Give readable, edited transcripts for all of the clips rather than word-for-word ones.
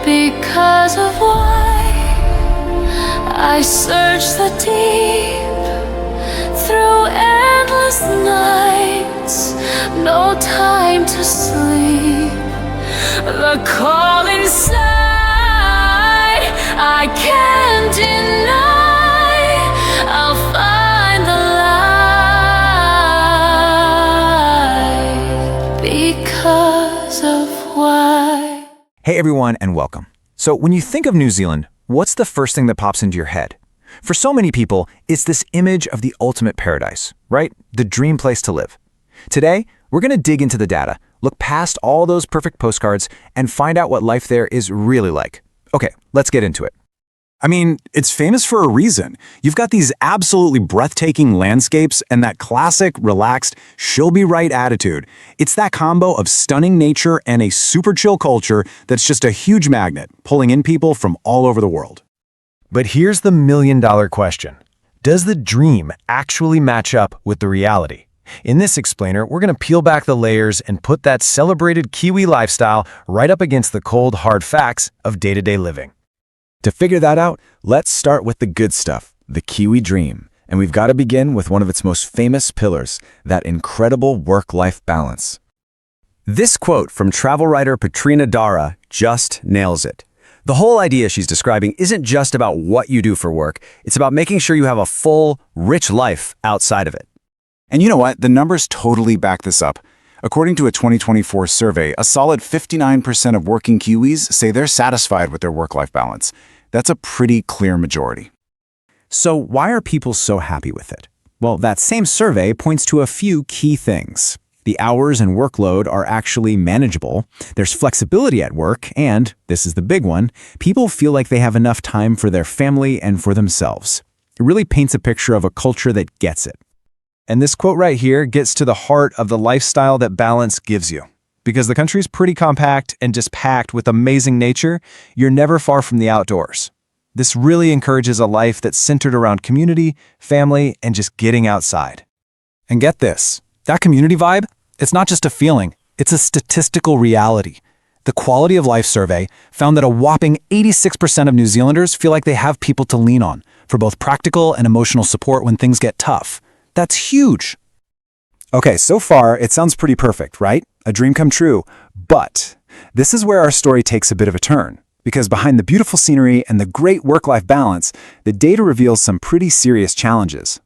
Because of why I search the deep through endless nights, no time to sleep. The call inside I can't deny. I'll find the light because of why. Hey everyone, and welcome. So when you think of New Zealand, what's the first thing that pops into your head? For so many people, it's this image of the ultimate paradise, right? The dream place to live. Today, we're going to dig into the data, look past all those perfect postcards, and find out what life there is really like. Okay, let's get into it. I mean, it's famous for a reason. You've got these absolutely breathtaking landscapes and that classic, relaxed, she'll be right attitude. It's that combo of stunning nature and a super chill culture that's just a huge magnet, pulling in people from all over the world. But here's the million-dollar question. Does the dream actually match up with the reality? In this explainer, we're going to peel back the layers and put that celebrated Kiwi lifestyle right up against the cold, hard facts of day-to-day living. To figure that out, let's start with the good stuff, the Kiwi dream. And we've got to begin with one of its most famous pillars, that incredible work-life balance. This quote from travel writer Patrina Dara just nails it. The whole idea she's describing isn't just about what you do for work, it's about making sure you have a full, rich life outside of it. And you know what? The numbers totally back this up. According to a 2024 survey, a solid 59% of working Kiwis say they're satisfied with their work-life balance. That's a pretty clear majority. So why are people so happy with it? Well, that same survey points to a few key things. The hours and workload are actually manageable, there's flexibility at work, and, this is the big one, people feel like they have enough time for their family and for themselves. It really paints a picture of a culture that gets it. And this quote right here gets to the heart of the lifestyle that balance gives you. Because the country's pretty compact and just packed with amazing nature, you're never far from the outdoors. This really encourages a life that's centered around community, family, and just getting outside. And get this, that community vibe, it's not just a feeling, it's a statistical reality. The Quality of Life survey found that a whopping 86% of New Zealanders feel like they have people to lean on for both practical and emotional support when things get tough. That's huge. Okay, so far it sounds pretty perfect, right? A dream come true. But this is where our story takes a bit of a turn. Because behind the beautiful scenery and the great work-life balance, the data reveals some pretty serious challenges.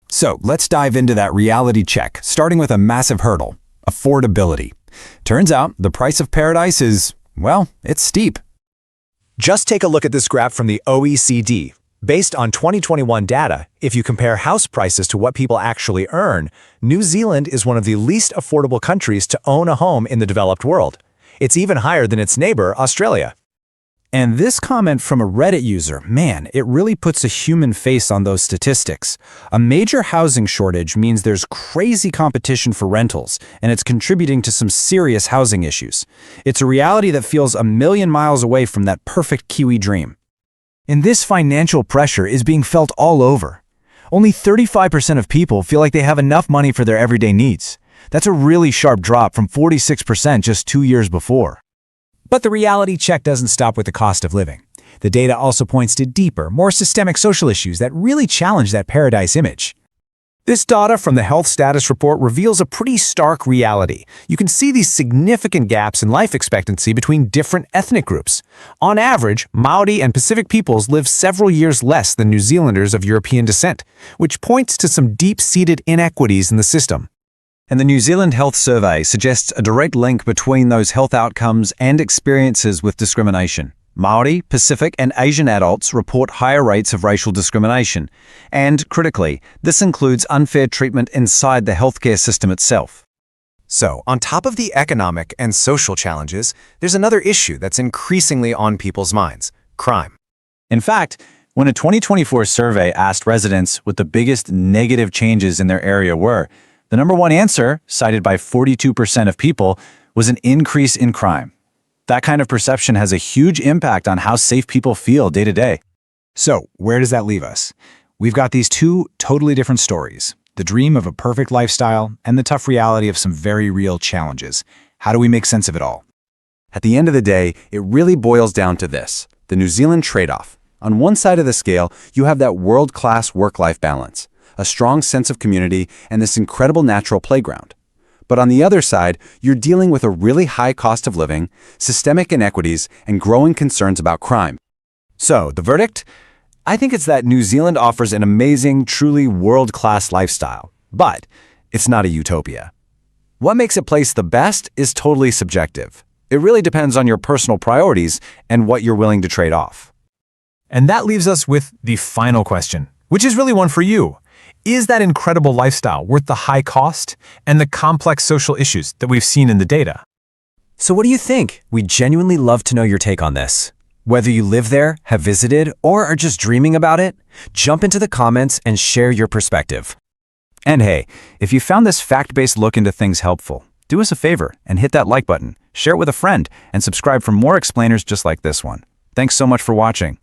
So let's dive into that reality check, starting with a massive hurdle, affordability. Turns out the price of paradise is, well, it's steep. Just take a look at this graph from the OECD. Based on 2021 data, if you compare house prices to what people actually earn, New Zealand is one of the least affordable countries to own a home in the developed world. It's even higher than its neighbor, Australia. And this comment from a Reddit user, man, it really puts a human face on those statistics. A major housing shortage means there's crazy competition for rentals, and it's contributing to some serious housing issues. It's a reality that feels a million miles away from that perfect Kiwi dream. And this financial pressure is being felt all over. Only 35% of people feel like they have enough money for their everyday needs. That's a really sharp drop from 46% just 2 years before. But the reality check doesn't stop with the cost of living. The data also points to deeper, more systemic social issues that really challenge that paradise image. This data from the Health Status Report reveals a pretty stark reality. You can see these significant gaps in life expectancy between different ethnic groups. On average, Māori and Pacific peoples live several years less than New Zealanders of European descent, which points to some deep-seated inequities in the system. And the New Zealand Health Survey suggests a direct link between those health outcomes and experiences with discrimination. Māori, Pacific, and Asian adults report higher rates of racial discrimination. And, critically, this includes unfair treatment inside the healthcare system itself. So, on top of the economic and social challenges, there's another issue that's increasingly on people's minds: crime. In fact, when a 2024 survey asked residents what the biggest negative changes in their area were, the number one answer, cited by 42% of people, was an increase in crime. That kind of perception has a huge impact on how safe people feel day to day. So, where does that leave us? We've got these two totally different stories: the dream of a perfect lifestyle and the tough reality of some very real challenges. How do we make sense of it all? At the end of the day, it really boils down to this, the New Zealand trade-off. On one side of the scale, you have that world-class work-life balance, a strong sense of community, and this incredible natural playground. But on the other side, you're dealing with a really high cost of living, systemic inequities, and growing concerns about crime. So, the verdict? I think it's that New Zealand offers an amazing, truly world-class lifestyle, but it's not a utopia. What makes a place the best is totally subjective. It really depends on your personal priorities and what you're willing to trade off. And that leaves us with the final question, which is really one for you. Is that incredible lifestyle worth the high cost and the complex social issues that we've seen in the data? So what do you think? We'd genuinely love to know your take on this. Whether you live there, have visited, or are just dreaming about it, jump into the comments and share your perspective. And hey, if you found this fact-based look into things helpful, do us a favor and hit that like button, share it with a friend, and subscribe for more explainers just like this one. Thanks so much for watching.